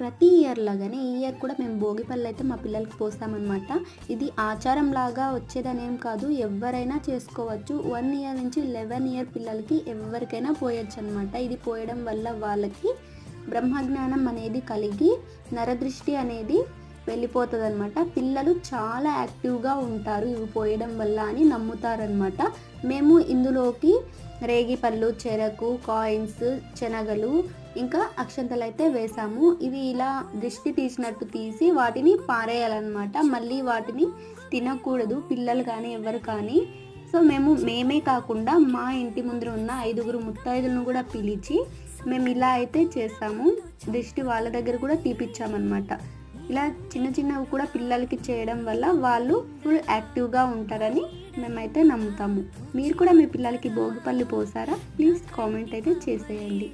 ప్రతి ఇయర్ లాగానే ఈ ఇయర్ కూడా మేము భోగిపళ్ళు అయితే మా పిల్లలకి పోస్తామన్నమాట. ఇది ఆచారం లాగా వచ్చేదనేం కాదు, ఎవరైనా చేసుకోవచ్చు. 1 ఇయర్ నుంచి 11 ఇయర్ పిల్లలకి ఎవరికైనా పోయొచ్చు అనమాట. ఇది పోయడం వల్ల వాళ్ళకి బ్రహ్మజ్ఞానం అనేది కలిగి నరదృష్టి అనేది వెళ్ళిపోతుంది అనమాట. పిల్లలు చాలా యాక్టివ్గా ఉంటారు ఇవి పోయడం వల్ల అని నమ్ముతారనమాట. మేము ఇందులోకి రేగిపళ్ళు, చెరకు, కాయిన్స్, శనగలు ఇంకా అక్షంతలు అయితే వేసాము. ఇవి ఇలా దిష్టి తీసినట్టు తీసి వాటిని పారేయాలన్నమాట. మళ్ళీ వాటిని తినకూడదు పిల్లలు కానీ ఎవరు కానీ. సో మేమే కాకుండా మా ఇంటి ముందర ఉన్న 5గురు ముత్తైదులను కూడా పిలిచి మేము ఇలా అయితే చేసాము. దిష్టి వాళ్ళ దగ్గర కూడా తీపిచ్చామన్నమాట. ఇలా చిన్న చిన్నవి కూడా పిల్లలకి చేయడం వల్ల వాళ్ళు ఫుల్ యాక్టివ్గా ఉంటారని మేమైతే నమ్ముతాము. మీరు కూడా మీ పిల్లలకి భోగిపళ్ళు పోసారా? ప్లీజ్ కామెంట్ అయితే చేసేయండి.